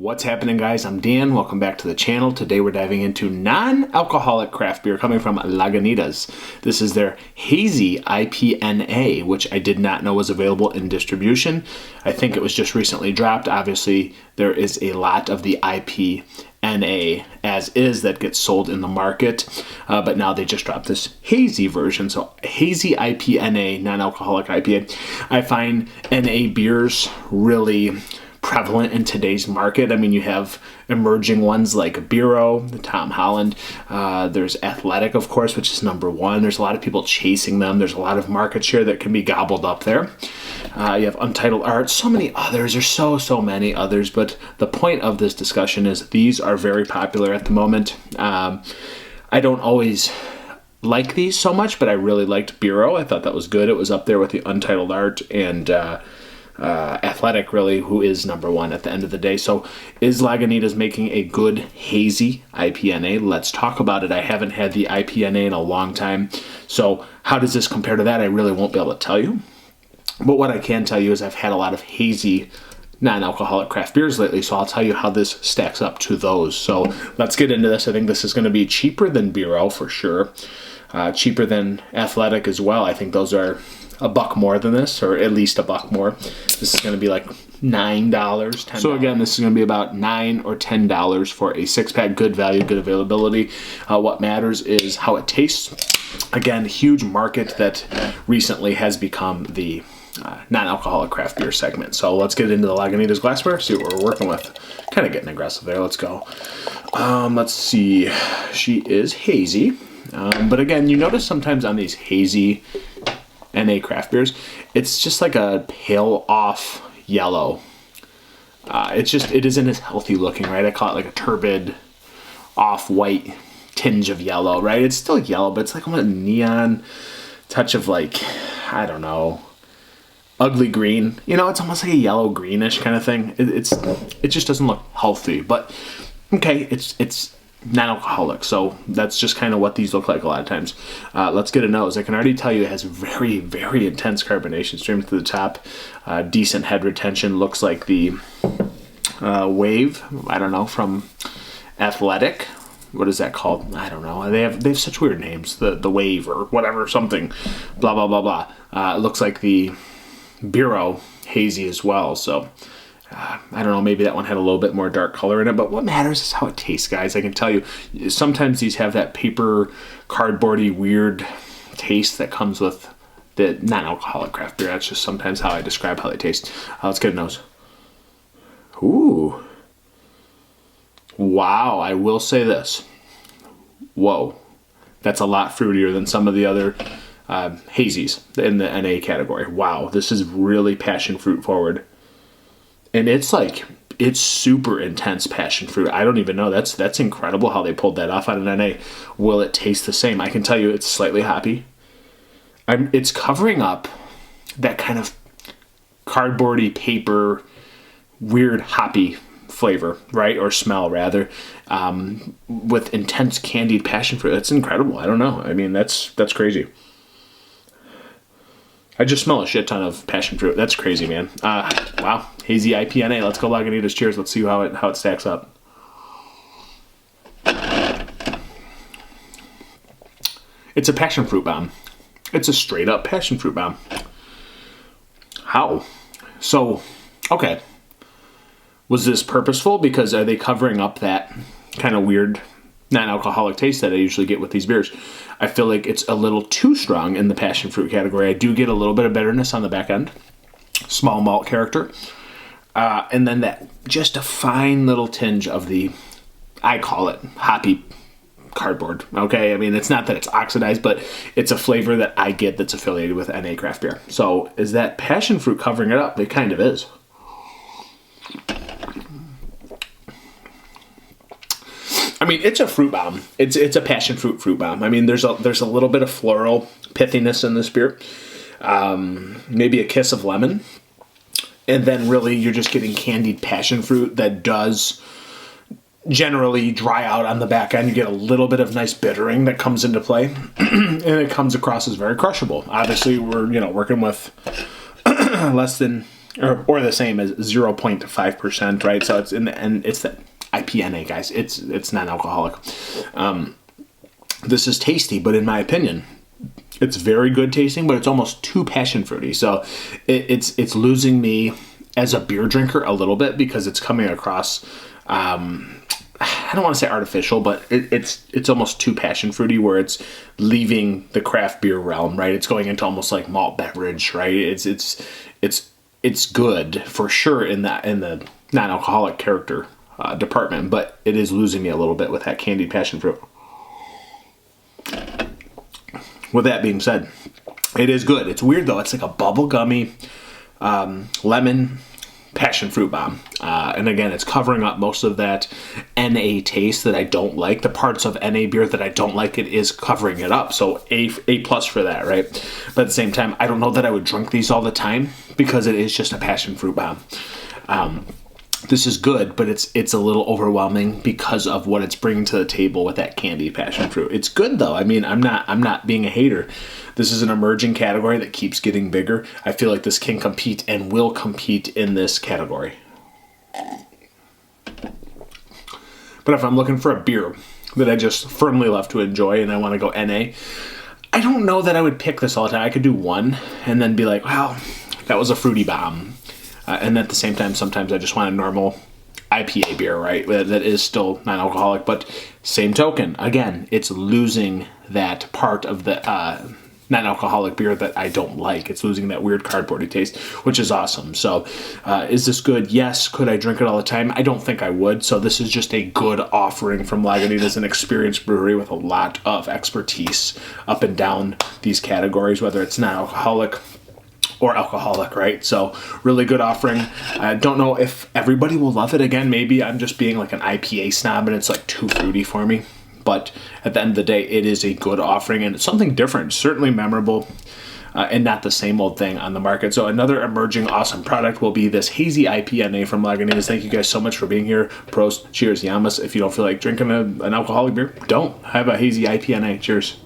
What's happening, guys? I'm Dan. Welcome back to the channel. Today we're diving into non-alcoholic craft beer coming from Lagunitas. This is their Hazy IPNA, which I did not know was available in distribution. I think it was just recently dropped. Obviously, there is a lot of the IPNA as is that gets sold in the market, but now they just dropped this hazy version. So Hazy IPNA, non-alcoholic IPA. I find NA beers really prevalent in today's market. I mean, you have emerging ones like BREW, the Tom Holland. There's Athletic, of course, which is number one. There's a lot of people chasing them. There's a lot of market share that can be gobbled up there. You have Untitled Art, so many others. There's so many others, but the point of this discussion is these are very popular at the moment. I don't always like these so much, but I really liked BREW. I thought that was good. It was up there with the Untitled Art and Athletic, really, who is number one at the end of the day. So is Lagunitas making a good hazy IPNA? Let's talk about it. I haven't had the IPNA in a long time. So how does this compare to that? I really won't be able to tell you. But what I can tell you is I've had a lot of hazy non-alcoholic craft beers lately, so I'll tell you how this stacks up to those. So let's get into this. I think this is going to be cheaper than BREW for sure. Cheaper than Athletic as well. I think those are $1 more than this, or at least $1 more. This is going to be like $9, $10. So again, this is going to be about $9 or $10 for a 6-pack. Good value, good availability. What matters is how it tastes. Again, huge market that recently has become the non-alcoholic craft beer segment. So let's get into the Lagunitas glassware, see what we're working with. Kind of getting aggressive there. Let's go. Let's see. She is hazy. But again, you notice sometimes on these hazy NA craft beers, it's just like a pale off yellow. It isn't as healthy looking, right? I call it like a turbid off white tinge of yellow, right? It's still yellow, but it's like a neon touch of, like, I don't know, ugly green. You know, it's almost like a yellow greenish kind of thing. It just doesn't look healthy, but okay, it's non-alcoholic, so that's just kind of what these look like a lot of times. Let's get a nose. I can already tell you it has very intense carbonation stream to the top. Decent head retention. Looks like the Wave, I don't know, from Athletic. What is that called? I don't know. They have such weird names. The Wave or whatever, something, blah blah blah blah. It looks like the BREW Hazy as well, so I don't know, maybe that one had a little bit more dark color in it, but what matters is how it tastes, guys. I can tell you, sometimes these have that paper, cardboardy, weird taste that comes with the non-alcoholic craft beer. That's just sometimes how I describe how they taste. Let's get a nose. Ooh. Wow, I will say this. Whoa. That's a lot fruitier than some of the other hazies in the NA category. Wow, this is really passion fruit forward. And it's super intense passion fruit. I don't even know. That's incredible how they pulled that off on an NA. Will it taste the same? I can tell you it's slightly hoppy. It's covering up that kind of cardboardy paper, weird hoppy flavor, right? Or smell, rather, with intense candied passion fruit. That's incredible. I don't know. I mean, that's crazy. I just smell a shit ton of passion fruit. That's crazy, man. Wow. Hazy IPNA. Let's go Lagunitas. Cheers. Let's see how it stacks up. It's a passion fruit bomb. It's a straight up passion fruit bomb. How? So, okay. Was this purposeful? Because are they covering up that kind of weird non-alcoholic taste that I usually get with these beers? I feel like it's a little too strong in the passion fruit category. I do get a little bit of bitterness on the back end, small malt character, and then that just a fine little tinge of the, I call it hoppy cardboard. Okay, I mean, it's not that it's oxidized, but it's a flavor that I get that's affiliated with NA craft beer. So is that passion fruit covering it up? It kind of is. I mean, it's a fruit bomb. It's a passion fruit bomb. I mean, there's a little bit of floral pithiness in this beer, maybe a kiss of lemon, and then really you're just getting candied passion fruit that does generally dry out on the back end. You get a little bit of nice bittering that comes into play, and it comes across as very crushable. Obviously, we're working with less than or the same as 0.5%, right? So it's and it's the IPNA, guys. It's non-alcoholic. This is tasty, but in my opinion, it's very good tasting, but it's almost too passion fruity. So it's losing me as a beer drinker a little bit because it's coming across. I don't want to say artificial, but it's almost too passion fruity, where it's leaving the craft beer realm, right? It's going into almost like malt beverage, right? It's good for sure in the non-alcoholic character department, but it is losing me a little bit with that candied passion fruit. With that being said, it is good. It's weird though. It's like a bubblegummy lemon passion fruit bomb. And again, it's covering up most of that NA taste that I don't like. The parts of NA beer that I don't like, it is covering it up. So A plus for that, right? But at the same time, I don't know that I would drink these all the time because it is just a passion fruit bomb. This is good, but it's a little overwhelming because of what it's bringing to the table with that candy passion fruit. It's good though. I mean, I'm not being a hater. This is an emerging category that keeps getting bigger. I feel like this can compete and will compete in this category. But if I'm looking for a beer that I just firmly love to enjoy and I want to go NA, I don't know that I would pick this all the time. I could do one and then be like, wow, that was a fruity bomb. And at the same time, sometimes I just want a normal IPA beer, right? That is still non-alcoholic, but same token, again, it's losing that part of the non-alcoholic beer that I don't like. It's losing that weird cardboardy taste, which is awesome. So is this good? Yes. Could I drink it all the time? I don't think I would. So this is just a good offering from Lagunitas, an experienced brewery with a lot of expertise up and down these categories, whether it's non-alcoholic or alcoholic, right? So really good offering. I don't know if everybody will love it. Again, maybe I'm just being like an IPA snob and it's like too fruity for me. But at the end of the day, it is a good offering and it's something different, certainly memorable, and not the same old thing on the market. So another emerging awesome product will be this Hazy IPNA from Lagunitas. Thank you guys so much for being here. Prost, cheers, Yamas. If you don't feel like drinking an alcoholic beer, don't. Have a Hazy IPNA. Cheers.